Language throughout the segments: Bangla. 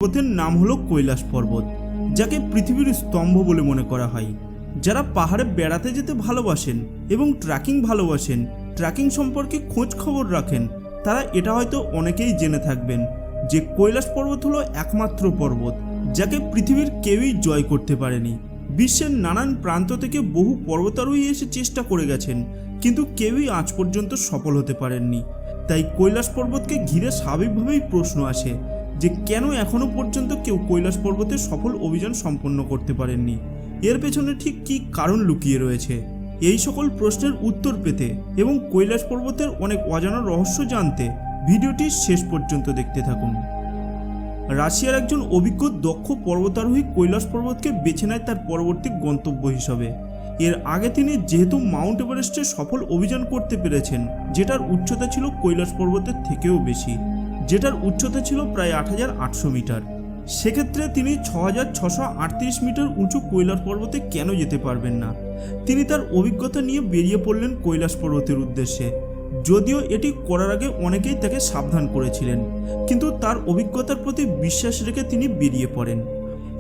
পর্বতের নাম হলো কৈলাস পর্বত, যাকে পৃথিবীর স্তম্ভ বলে মনে করা হয়। যারা পাহাড়ে বেড়াতে যেতে ভালোবাসেন এবং ট্রেকিং ভালোবাসেন, ট্রেকিং সম্পর্কে খোঁজ খবর রাখেন, তারা এটা হয়তো অনেকেই জেনে থাকবেন যে কৈলাস পর্বত হলো একমাত্র পর্বত যাকে পৃথিবীর কেউই জয় করতে পারেনি। বিশ্বের নানান প্রান্ত থেকে বহু পর্বতারোহী এসে চেষ্টা করে গেছেন, কিন্তু কেউই আজ পর্যন্ত সফল হতে পারেননি। তাই কৈলাস পর্বতকে ঘিরে স্বাভাবিকভাবেই প্রশ্ন আসে যে কেন এখনো পর্যন্ত কেউ কৈলাস পর্বতে সফল অভিযান সম্পন্ন করতে পারেননি। এর পেছনে ঠিক কী কারণ লুকিয়ে রয়েছে, এই সকল প্রশ্নের উত্তর পেতে এবং কৈলাস পর্বতের অনেক অজানা রহস্য জানতে ভিডিওটি শেষ পর্যন্ত দেখতে থাকুন। রাশিয়ার একজন অভিজ্ঞ দক্ষ পর্বতারোহী কৈলাস পর্বতকে বেছে নেয় তার পরবর্তী গন্তব্য হিসাবে। এর আগে তিনি যেহেতু মাউন্ট এভারেস্টে সফল অভিযান করতে পেরেছেন, যেটার উচ্চতা ছিল কৈলাস পর্বতের থেকেও বেশি, যেটার উচ্চতা ছিল প্রায় ৮৮০০ মিটার, সেক্ষেত্রে তিনি ৬৬৩৮ মিটার উঁচু কৈলাস পর্বতে কেন যেতে পারবেন না? তিনি তার অভিজ্ঞতা নিয়ে বেরিয়ে পড়লেন কৈলাস পর্বতের উদ্দেশ্যে। যদিও এটি করার আগে অনেকেই তাকে সাবধান করেছিলেন, কিন্তু তার অভিজ্ঞতার প্রতি বিশ্বাস রেখে তিনি বেরিয়ে পড়েন।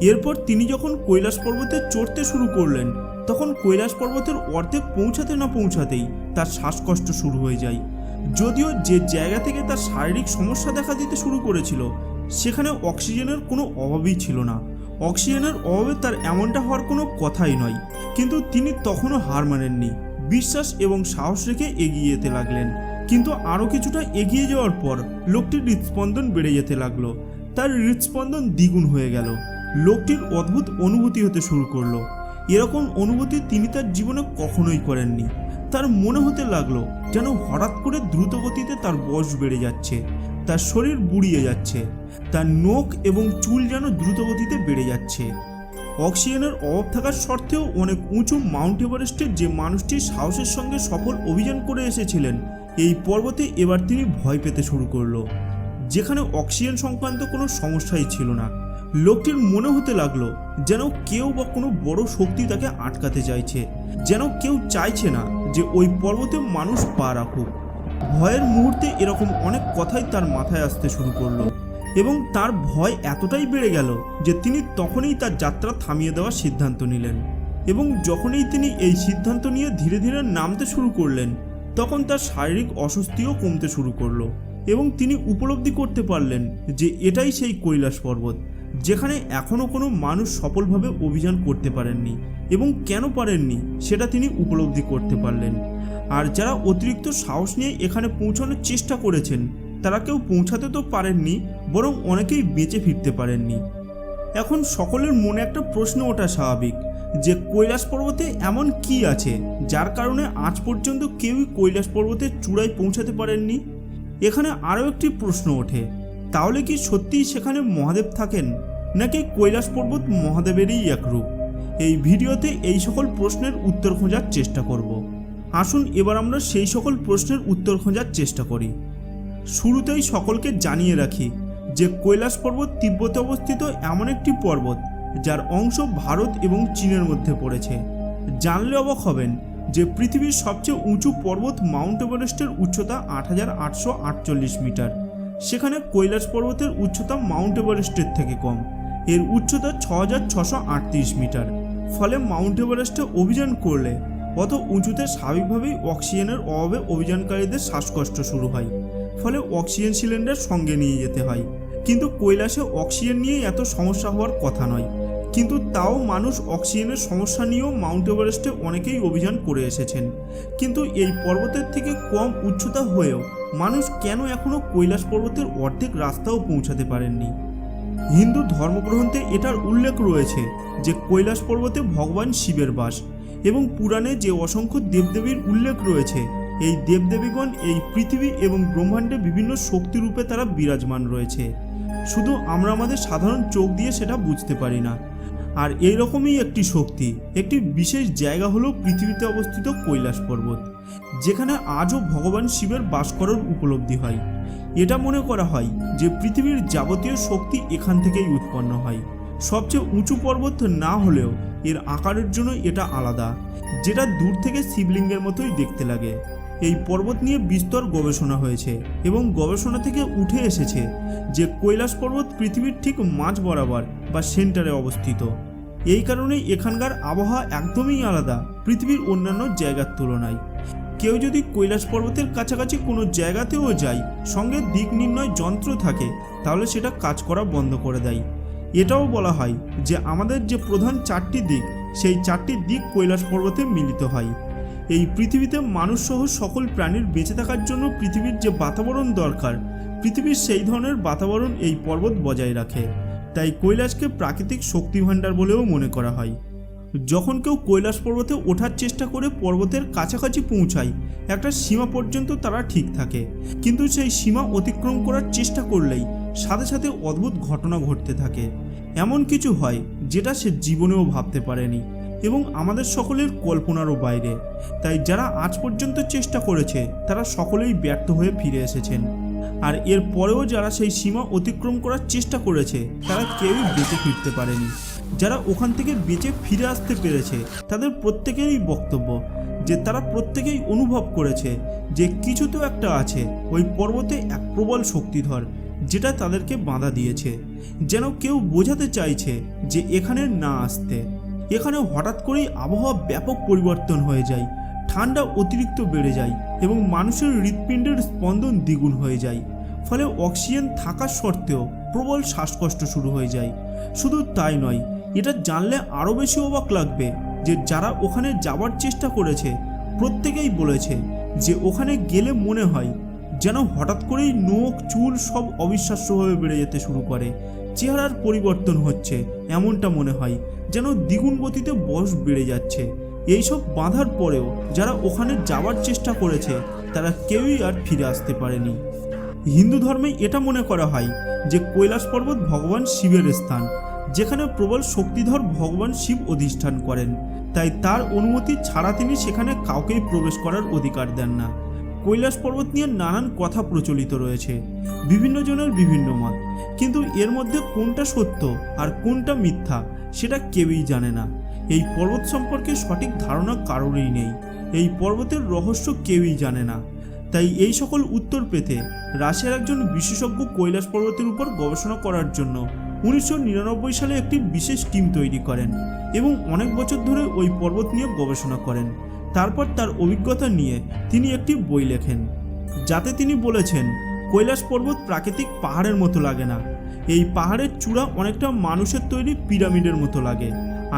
এরপর তিনি যখন কৈলাস পর্বতে চড়তে শুরু করলেন, তখন কৈলাস পর্বতের অর্ধেক পৌঁছাতে না পৌঁছাতেই তার শ্বাসকষ্ট শুরু হয়ে যায়। যদিও যে জায়গা থেকে তার শারীরিক সমস্যা দেখা দিতে শুরু করেছিল, সেখানে অক্সিজেনের কোনো অভাবই ছিল না। অক্সিজেনের অভাবে তার এমনটা হওয়ার কোনো কথাই নয়, কিন্তু তিনি তখনও হার মানেননি। বিশ্বাস এবং সাহস রেখে এগিয়ে যেতে লাগলেন। কিন্তু আরও কিছুটা এগিয়ে যাওয়ার পর লোকটির হৃদস্পন্দন বেড়ে যেতে লাগলো। তার হৃদস্পন্দন দ্বিগুণ হয়ে গেল। লোকটির অদ্ভুত অনুভূতি হতে শুরু করলো। এরকম অনুভূতি তিনি তার জীবনে কখনোই করেননি। তার মনে হতে লাগলো যেন হঠাৎ করে দ্রুত গতিতে তার বয়স বেড়ে যাচ্ছে, তার শরীর বুড়িয়ে যাচ্ছে, তার নখ এবং চুল যেন দ্রুত গতিতে বেড়ে যাচ্ছে। অক্সিজেনের অভাব থাকার সত্ত্বেও অনেক উঁচু মাউন্ট এভারেস্টে যে মানুষটি সাহসের সঙ্গে সফল অভিযান করে এসেছিলেন, এই পর্বতে এবার তিনি ভয় পেতে শুরু করলো, যেখানে অক্সিজেন সংক্রান্ত কোনো সমস্যাই ছিল না। লোকটির মনে হতে লাগলো যেন কেউ বা কোনো বড় শক্তি তাকে আটকাতে চাইছে, যেন কেউ চাইছে না যে ওই পর্বতে মানুষ পা রাখুক। ভয়ের মুহূর্তে এরকম অনেক কথাই তার মাথায় আসতে শুরু করলো এবং তার ভয় এতটাই বেড়ে গেল যে তিনি তখনই তার যাত্রা থামিয়ে দেওয়ার সিদ্ধান্ত নিলেন। এবং যখনই তিনি এই সিদ্ধান্ত নিয়ে ধীরে ধীরে নামতে শুরু করলেন, তখন তার শারীরিক অস্বস্তিও কমতে শুরু করলো এবং তিনি উপলব্ধি করতে পারলেন যে এটাই সেই কৈলাস পর্বত, যেখানে এখনও কোনো মানুষ সফলভাবে অভিযান করতে পারেননি। এবং কেন পারেননি সেটা তিনি উপলব্ধি করতে পারলেন। আর যারা অতিরিক্ত সাহস নিয়ে এখানে পৌঁছানোর চেষ্টা করেছেন, তারা কেউ পৌঁছাতে তো পারেননি, বরং অনেকেই বেঁচে ফিরতে পারেননি। এখন সকলের মনে একটা প্রশ্ন ওঠা স্বাভাবিক যে কৈলাস পর্বতে এমন কি আছে যার কারণে আজ পর্যন্ত কেউই কৈলাস পর্বতের চূড়ায় পৌঁছাতে পারেননি। এখানে আরও একটি প্রশ্ন ওঠে, তাহলে কি সত্যিই সেখানে মহাদেব থাকেন, নাকি কৈলাস পর্বত মহাদেবেরই এক রূপ? এই ভিডিওতে এই সকল প্রশ্নের উত্তর খোঁজার চেষ্টা করব। আসুন এবার আমরা সেই সকল প্রশ্নের উত্তর খোঁজার চেষ্টা করি। শুরুতেই সকলকে জানিয়ে রাখি যে কৈলাস পর্বত তিব্বতে অবস্থিত এমন একটি পর্বত যার অংশ ভারত এবং চীনের মধ্যে পড়েছে। জানলে অবাক হবেন যে পৃথিবীর সবচেয়ে উঁচু পর্বত মাউন্ট এভারেস্টের উচ্চতা ৮৮৪৮ মিটার, সেখানে কৈলাস পর্বতের উচ্চতা মাউন্ট এভারেস্টের থেকে কম। এর উচ্চতা ৬৬৩৮ মিটার। ফলে মাউন্ট এভারেস্টে অভিযান করলে অত উঁচুতে স্বাভাবিকভাবেই অক্সিজেনের অভাবে অভিযানকারীদের শ্বাসকষ্ট শুরু হয়, ফলে অক্সিজেন সিলিন্ডার সঙ্গে নিয়ে যেতে হয়। কিন্তু কৈলাসে অক্সিজেন নিয়ে এত সমস্যা হওয়ার কথা নয়, কিন্তু তাও মানুষ অক্সিজেনের সমস্যা নিয়েও মাউন্ট এভারেস্টে অনেকেই অভিযান করে এসেছেন। কিন্তু এই পর্বতের থেকে কম উচ্চতা হয়েও মানুষ কেন এখনও কৈলাস পর্বতের অর্ধেক রাস্তাও পৌঁছাতে পারেননি? হিন্দু ধর্মগ্রন্থে এটার উল্লেখ রয়েছে যে কৈলাস পর্বতে ভগবান শিবের বাস, এবং পুরাণে যে অসংখ্য দেবদেবীর উল্লেখ রয়েছে, এই দেবদেবীগণ এই পৃথিবী এবং ব্রহ্মাণ্ডে বিভিন্ন শক্তিরূপে তারা বিরাজমান রয়েছে। শুধু আমরা আমাদের সাধারণ চোখ দিয়ে সেটা বুঝতে পারি না। আর এই রকমই একটি শক্তি, একটি বিশেষ জায়গা হলো পৃথিবীতে অবস্থিত কৈলাস পর্বত, যেখানে আজও ভগবান শিবের বাস করার উপলব্ধি হয়। এটা মনে করা হয় যে পৃথিবীর যাবতীয় শক্তি এখান থেকেই উৎপন্ন হয়। সবচেয়ে উঁচু পর্বত না হলেও এর আকারের জন্য এটা আলাদা, যেটা দূর থেকে শিবলিঙ্গের মতোই দেখতে লাগে। এই পর্বত নিয়ে বিস্তর গবেষণা হয়েছে এবং গবেষণা থেকে উঠে এসেছে যে কৈলাস পর্বত পৃথিবীর ঠিক মাঝ বরাবর বা সেন্টারে অবস্থিত। এই কারণেই এখানকার আবহাওয়া একদমই আলাদা পৃথিবীর অন্যান্য জায়গার তুলনায়। কেউ যদি কৈলাস পর্বতের কাছাকাছি কোনো জায়গাতেও যায়, সঙ্গে দিক নির্ণয় যন্ত্র থাকে, তাহলে সেটা কাজ করা বন্ধ করে দেয়। এটাও বলা হয় যে আমাদের যে প্রধান 4টি দিক, সেই 4টি দিক কৈলাস পর্বতে মিলিত হয়। এই পৃথিবীতে মানুষসহ সকল প্রাণীর বেঁচে থাকার জন্য পৃথিবীর যে বাতাবরণ দরকার, পৃথিবীর সেই ধরনের বাতাবরণ এই পর্বত বজায় রাখে। তাই কৈলাসকে প্রাকৃতিক শক্তি ভাণ্ডার বলেও মনে করা হয়। যখন কেউ কৈলাস পর্বতে ওঠার চেষ্টা করে পর্বতের কাছাকাছি পৌঁছায়, একটা সীমা পর্যন্ত তারা ঠিক থাকে, কিন্তু সেই সীমা অতিক্রম করার চেষ্টা করলেই সাথে সাথে অদ্ভুত ঘটনা ঘটতে থাকে। এমন কিছু হয় যেটা সে জীবনেও ভাবতে পারেনি এবং আমাদের সকলের কল্পনারও বাইরে। তাই যারা আজ পর্যন্ত চেষ্টা করেছে তারা সকলেই ব্যর্থ হয়ে ফিরে এসেছেন। আর এর পরেও যারা সেই সীমা অতিক্রম করার চেষ্টা করেছে তারা কেউই বেঁচে ফিরতে পারেনি। যারা ওখান থেকে বেঁচে ফিরে আসতে পেরেছে তাদের প্রত্যেকেরই বক্তব্য যে তারা প্রত্যেকেই অনুভব করেছে যে কিছু তো একটা আছে ওই পর্বতে, এক প্রবল শক্তিধর, যেটা তাদেরকে বাধা দিয়েছে। যেন কেউ বোঝাতে চাইছে যে এখানে না আসতে। এখানে হঠাৎ করেই আবহাওয়া ব্যাপক পরিবর্তন হয়ে যায়, ঠান্ডা অতিরিক্ত বেড়ে যায় এবং মানুষের হৃৎপিণ্ডের স্পন্দন দ্বিগুণ হয়ে যায়। ফলে অক্সিজেন থাকার সত্ত্বেও প্রবল শ্বাসকষ্ট শুরু হয়ে যায়। শুধু তাই নয়, এটা জানলে আরও বেশি অবাক লাগবে যে যারা ওখানে যাওয়ার চেষ্টা করেছে প্রত্যেকেই বলেছে যে ওখানে গেলে মনে হয় যেন হঠাৎ করেই নখ চুল সব অবিশ্বাস্যভাবে বেড়ে যেতে শুরু করে, চেহারার পরিবর্তন হচ্ছে এমনটা মনে হয়, যেন দ্বিগুণ গতিতে বয়স বেড়ে যাচ্ছে। এইসব বাধার পরেও যারা ওখানে যাওয়ার চেষ্টা করেছে তারা কেউই আর ফিরে আসতে পারেনি। হিন্দু ধর্মে এটা মনে করা হয় যে কৈলাস পর্বত ভগবান শিবের স্থান, যেখানে প্রবল শক্তিধর ভগবান শিব অধিষ্ঠান করেন। তাই তার অনুমতি ছাড়া তিনি সেখানে কাউকেই প্রবেশ করার অধিকার দেন না। কৈলাস পর্বত নিয়ে নানান কথা প্রচলিত রয়েছে, বিভিন্ন জনের বিভিন্ন মত, কিন্তু এর মধ্যে কোনটা সত্য আর কোনটা মিথ্যা সেটা কেউই জানে না। এই পর্বত সম্পর্কে সঠিক ধারণা কারোরই নেই। এই পর্বতের রহস্য কেউই জানে না। তাই এই সকল উত্তর পেতে রাশিয়ার একজন বিশেষজ্ঞ কৈলাস পর্বতের উপর গবেষণা করার জন্য 1999 সালে একটি বিশেষ টিম তৈরি করেন এবং অনেক বছর ধরে ওই পর্বত নিয়ে গবেষণা করেন। তারপর তার অভিজ্ঞতা নিয়ে তিনি একটি বই লেখেন, যাতে তিনি বলেছেন কৈলাস পর্বত প্রাকৃতিক পাহাড়ের মতো লাগে না। এই পাহাড়ের চূড়া অনেকটা মানুষের তৈরি পিরামিডের মতো লাগে।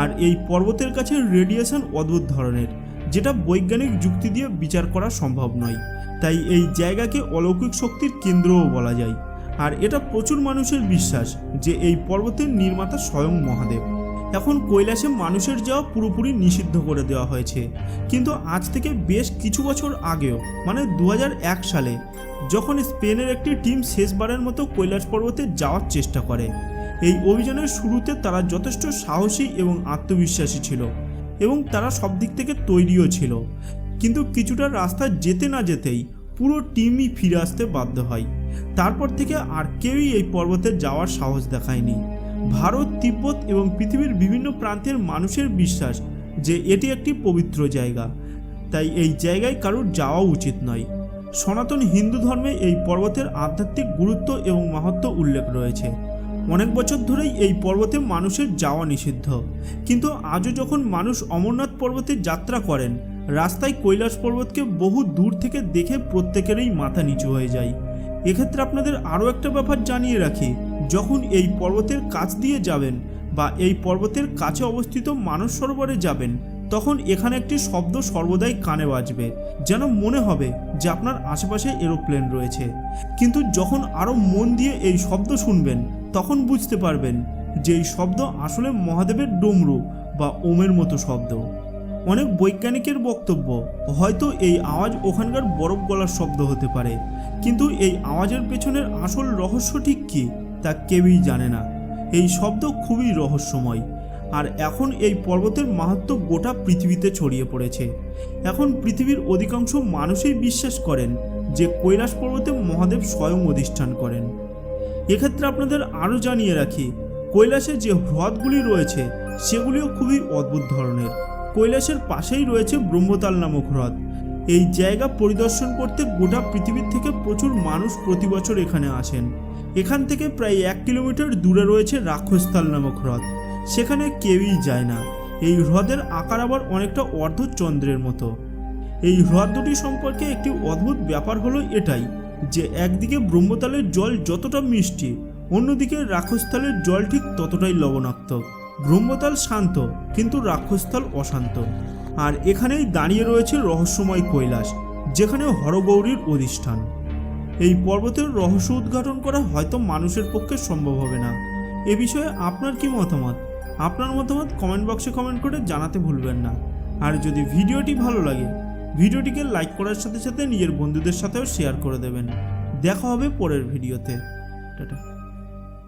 আর এই পর্বতের কাছে রেডিয়েশন অদ্ভুত ধরনের, যেটা বৈজ্ঞানিক যুক্তি দিয়ে বিচার করা সম্ভব নয়। তাই এই জায়গাকে অলৌকিক শক্তির কেন্দ্রও বলা যায়। আর এটা প্রচুর মানুষের বিশ্বাস যে এই পর্বতের নির্মাতা স্বয়ং মহাদেব। এখন কৈলাসে মানুষের যাওয়া পুরোপুরি নিষিদ্ধ করে দেওয়া হয়েছে, কিন্তু আজ থেকে বেশ কিছু বছর আগেও, মানে 2001 সালে, যখন স্পেনের একটি টিম শেষবারের মতো কৈলাস পর্বতে যাওয়ার চেষ্টা করে। এই অভিযানের শুরুতে তারা যথেষ্ট সাহসী এবং আত্মবিশ্বাসী ছিল এবং তারা সব দিক থেকে তৈরিও ছিল, কিন্তু কিছুটা রাস্তা যেতে না যেতেই পুরো টিমই ফিরে আসতে বাধ্য হয়। তারপর থেকে আর কেউই এই পর্বতে যাওয়ার সাহস দেখায়নি। ভারত, তিব্বত এবং পৃথিবীর বিভিন্ন প্রান্তের মানুষের বিশ্বাস যে এটি একটি পবিত্র জায়গা, তাই এই জায়গায় কারোর যাওয়া উচিত নয়। সনাতন হিন্দু ধর্মে এই পর্বতের আধ্যাত্মিক গুরুত্ব এবং মাহাত্ম্য উল্লেখ রয়েছে। অনেক বছর ধরেই এই পর্বতে মানুষের যাওয়া নিষিদ্ধ, কিন্তু আজও যখন মানুষ অমরনাথ পর্বতে যাত্রা করেন, রাস্তায় কৈলাস পর্বতকে বহু দূর থেকে দেখে প্রত্যেকেরই মাথা নিচু হয়ে যায়। এক্ষেত্রে আপনাদের আরও একটা ব্যাপার জানিয়ে রাখি, যখন এই পর্বতের কাছ দিয়ে যাবেন বা এই পর্বতের কাছে অবস্থিত মানস সরোবরে যাবেন, তখন এখানে একটি শব্দ সর্বদাই কানে বাজবে, যেন মনে হবে যে আপনার আশেপাশে এরোপ্লেন রয়েছে। কিন্তু যখন আরও মন দিয়ে এই শব্দ শুনবেন, তখন বুঝতে পারবেন যে এই শব্দ আসলে মহাদেবের ডমরু বা ওমের মতো শব্দ। অনেক বৈজ্ঞানিকের বক্তব্য হয়তো এই আওয়াজ ওখানকার বরফ গলার শব্দ হতে পারে, কিন্তু এই আওয়াজের পেছনের আসল রহস্য ঠিক কী তা কেউই জানে না। এই শব্দ খুবই রহস্যময়। আর এখন এই পর্বতের মাহাত্ম্য গোটা পৃথিবীতে ছড়িয়ে পড়েছে। এখন পৃথিবীর অধিকাংশ মানুষই বিশ্বাস করেন যে কৈলাস পর্বতে মহাদেব স্বয়ং অধিষ্ঠান করেন। এক্ষেত্রে আপনাদের আরও জানিয়ে রাখি, কৈলাসে যে হ্রদগুলি রয়েছে সেগুলিও খুবই অদ্ভুত ধরনের। কৈলাসের পাশেই রয়েছে ব্রহ্মতাল নামক হ্রদ। এই জায়গা পরিদর্শন করতে গোটা পৃথিবীর থেকে প্রচুর মানুষ প্রতি বছর এখানে আসেন। এখান থেকে প্রায় 1 কিলোমিটার দূরে রয়েছে রাক্ষসতাল নামক হ্রদ, সেখানে কেউই যায় না। এই হ্রদের আকার আবার অনেকটা অর্ধচন্দ্রের মতো। এই হ্রদ দুটি সম্পর্কে একটি অদ্ভুত ব্যাপার হলো এটাই যে একদিকে ব্রহ্মতালের জল যতটা মিষ্টি, অন্যদিকে রাক্ষসতালের জল ঠিক ততটাই লবণাক্ত। ব্রহ্মতাল শান্ত কিন্তু রাক্ষসতাল অশান্ত। আর এখানেই দাঁড়িয়ে রয়েছে রহস্যময় কৈলাস, যেখানে হরগৌরীর অধিষ্ঠান। এই পর্বতের রহস্য উদ্ঘাটন করা হয়তো মানুষের পক্ষে সম্ভব হবে না। এ বিষয়ে আপনার কি মতামত? আপনার মতামত কমেন্ট বক্সে কমেন্ট করে জানাতে ভুলবেন না। আর যদি ভিডিওটি ভালো লাগে, ভিডিওটিকে লাইক করার সাথে সাথে নিজের বন্ধুদের সাথেও শেয়ার করে দেবেন। দেখা হবে পরের ভিডিওতে। টাটা।